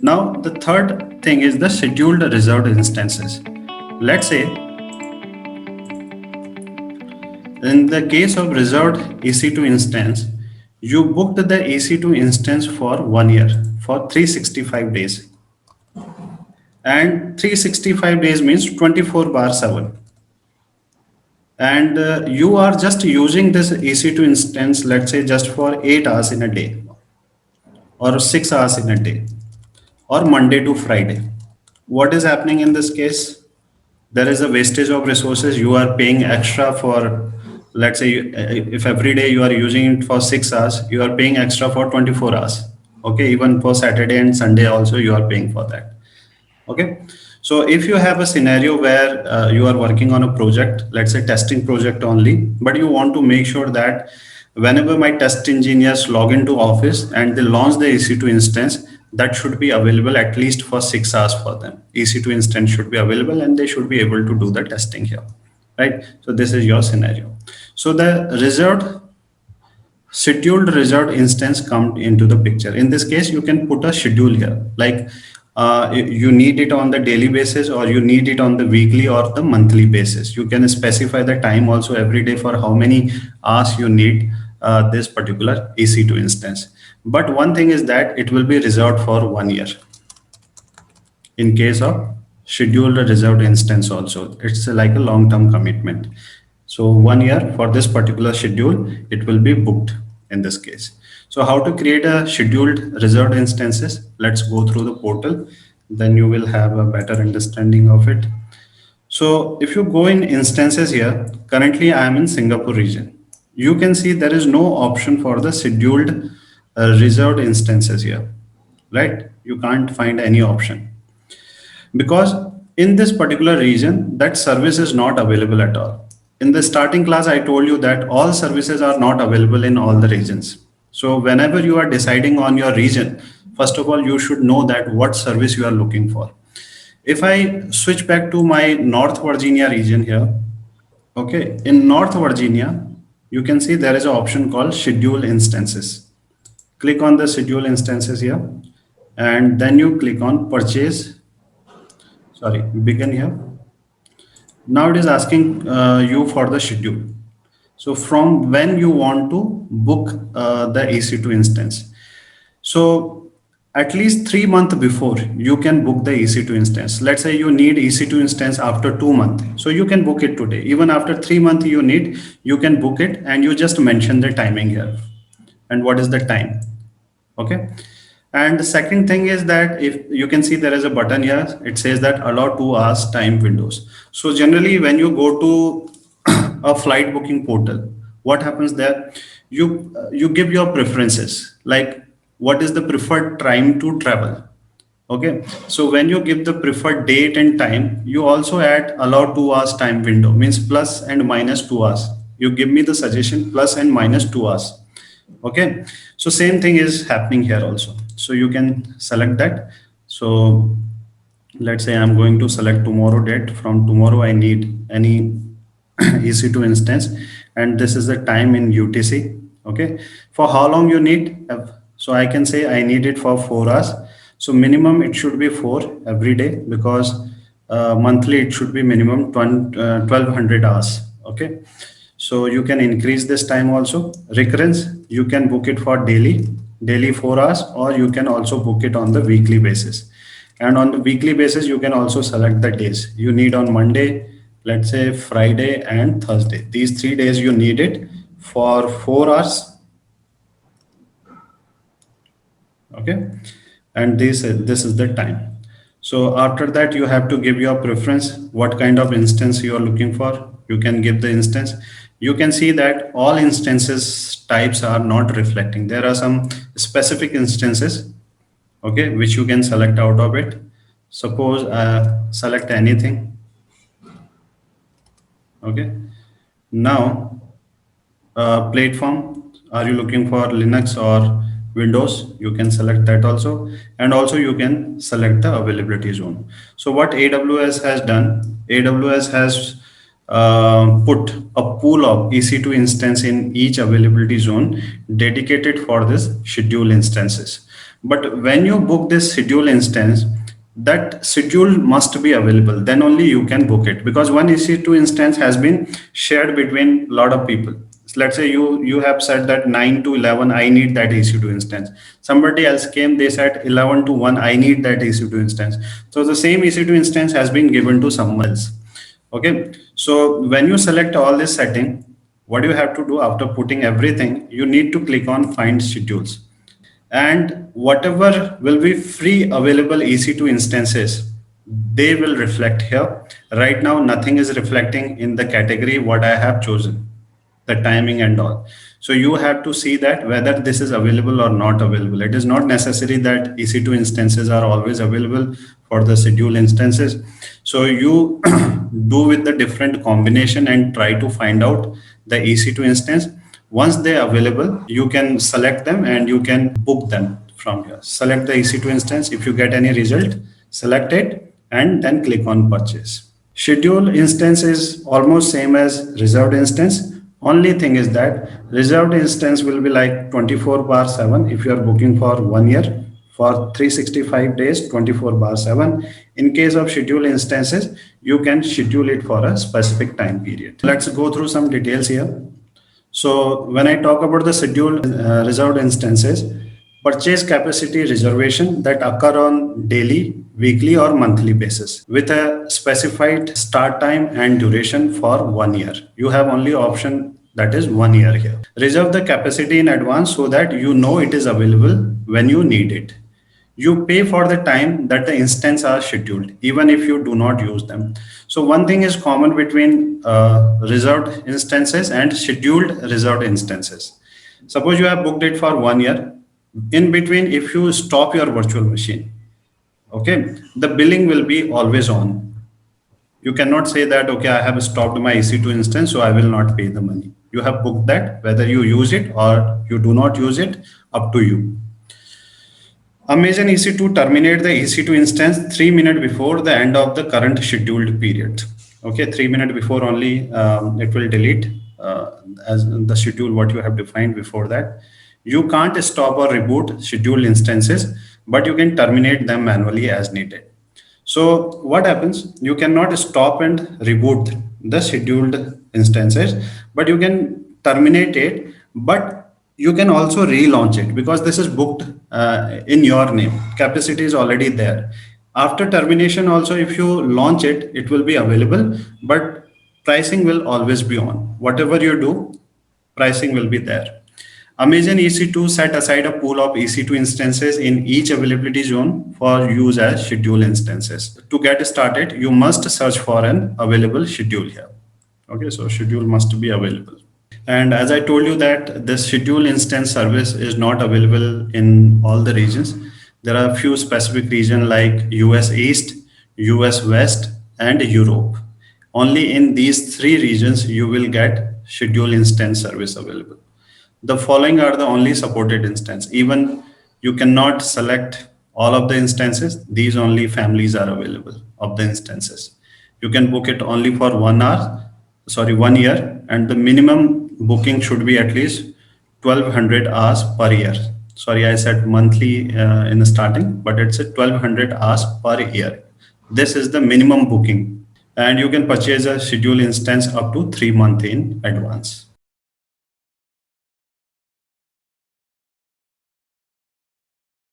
Now, the third thing is the scheduled reserved instances. Let's say in the case of reserved EC2 instance, you booked the EC2 instance for 1 year for 365 days. And 365 days means 24 bar 7. And you are just using this EC2 instance, let's say just for 8 hours in a day or 6 hours in a day or Monday to Friday. What is happening in this case? There is a wastage of resources. You are paying extra for, let's say, if every day you are using it for 6 hours, you are paying extra for 24 hours. Okay, even for Saturday and Sunday also you are paying for that. Okay, so if you have a scenario where you are working on a project, let's say testing project only, but you want to make sure that whenever my test engineers log into office and they launch the EC2 instance, that should be available at least for 6 hours for them. EC2 instance should be available and they should be able to do the testing here, right? So this is your scenario. So the reserved scheduled reserved instance come into the picture. In this case, you can put a schedule here, like you need it on the daily basis or you need it on the weekly or the monthly basis. You can specify the time also every day for how many hours you need this particular EC2 instance. But one thing is that it will be reserved for 1 year. In case of scheduled reserved instance also, it's like a long-term commitment. So 1 year for this particular schedule, it will be booked in this case. So how to create a scheduled reserved instances? Let's go through the portal, then you will have a better understanding of it. So if you go in instances here, currently I am in Singapore region. You can see there is no option for the scheduled reserved instances here, right? You can't find any option because in this particular region that service is not available at all. In the starting class I told you that all services are not available in all the regions. So whenever you are deciding on your region, first of all you should know that what service you are looking for. If I switch back to my North Virginia region here, okay, in North Virginia you can see there is an option called schedule instances. Click on the schedule instances here and then you click on purchase, sorry, begin here. Now it is asking you for the schedule. So from when you want to book the EC2 instance. So at least 3 months before you can book the EC2 instance. Let's say you need EC2 instance after 2 months. So you can book it today. Even after 3 months you need, you can book it and you just mention the timing here. And what is the time? Okay. And the second thing is that if you can see there is a button here, it says that allow 2 hours time windows. So generally when you go to a flight booking portal, what happens there? You give your preferences, like what is the preferred time to travel. Okay. So when you give the preferred date and time, you also add allow 2 hours time window, means plus and minus 2 hours. You give me the suggestion plus and minus 2 hours. Okay, so same thing is happening here also. So you can select that. So let's say I'm going to select tomorrow date. From tomorrow I need any EC2 instance and this is the time in UTC. Okay, for how long you need? So I can say I need it for 4 hours. So minimum it should be 4 every day because monthly it should be minimum 1200 hours. Okay, so you can increase this time also. Recurrence, you can book it for daily 4 hours, or you can also book it on the weekly basis. And on the weekly basis, you can also select the days you need on Monday, let's say Friday and Thursday. These 3 days you need it for 4 hours. Okay, and this is the time. So after that, you have to give your preference, what kind of instance you are looking for. You can give the instance. You can see that all instances types are not reflecting. There are some specific instances, okay, which you can select out of it. Suppose select anything. Okay, now platform, are you looking for Linux or Windows? You can select that also, and also you can select the availability zone. So what AWS has done, AWS has put a pool of EC2 instance in each availability zone dedicated for this schedule instances. But when you book this schedule instance, that schedule must be available. Then only you can book it, because one EC2 instance has been shared between a lot of people. So let's say you have said that 9 to 11 I need that EC2 instance. Somebody else came, they said 11 to 1 I need that EC2 instance. So the same EC2 instance has been given to someone else. Okay, so when you select all this setting, what you have to do after putting everything, you need to click on find schedules, and whatever will be free available EC2 instances, they will reflect here. Right now, nothing is reflecting in the category what I have chosen, the timing and all. So you have to see that whether this is available or not available. It is not necessary that EC2 instances are always available for the schedule instances. So you do with the different combination and try to find out the EC2 instance. Once they are available, you can select them and you can book them from here. Select the EC2 instance. If you get any result, select it and then click on purchase. Schedule instance is almost same as reserved instance. Only thing is that reserved instance will be like 24/7 if you are booking for 1 year. For 365 days, 24/7. In case of schedule instances, you can schedule it for a specific time period. Let's go through some details here. So when I talk about the scheduled reserved instances, purchase capacity reservation that occur on daily, weekly or monthly basis with a specified start time and duration for 1 year. You have only option that is 1 year here. Reserve the capacity in advance so that you know it is available when you need it. You pay for the time that the instance are scheduled, even if you do not use them. So one thing is common between reserved instances and scheduled reserved instances. Suppose you have booked it for 1 year. In between, if you stop your virtual machine, okay, the billing will be always on. You cannot say that, okay, I have stopped my EC2 instance, so I will not pay the money. You have booked that, whether you use it or you do not use it, up to you. Amazon EC2 terminate the EC2 instance 3 minutes before the end of the current scheduled period. Okay, 3 minutes before only it will delete as the schedule what you have defined before that. You can't stop or reboot scheduled instances, but you can terminate them manually as needed. So what happens? You cannot stop and reboot the scheduled instances, but you can terminate it. But you can also relaunch it because this is booked in your name. Capacity is already there. After termination, also if you launch it, it will be available, but pricing will always be on. Whatever you do, pricing will be there. Amazon EC2 set aside a pool of EC2 instances in each availability zone for use as schedule instances. To get started, you must search for an available schedule here. Okay, so schedule must be available. And as I told you that the schedule instance service is not available in all the regions. There are a few specific regions like US East, US West, and Europe. Only in these three regions you will get schedule instance service available. The following are the only supported instance. Even you cannot select all of the instances. These only families are available of the instances. You can book it only for 1 year, and the minimum booking should be at least 1200 hours per year. Sorry, I said monthly in the starting, but it's a 1200 hours per year. This is the minimum booking, and you can purchase a schedule instance up to 3 months in advance.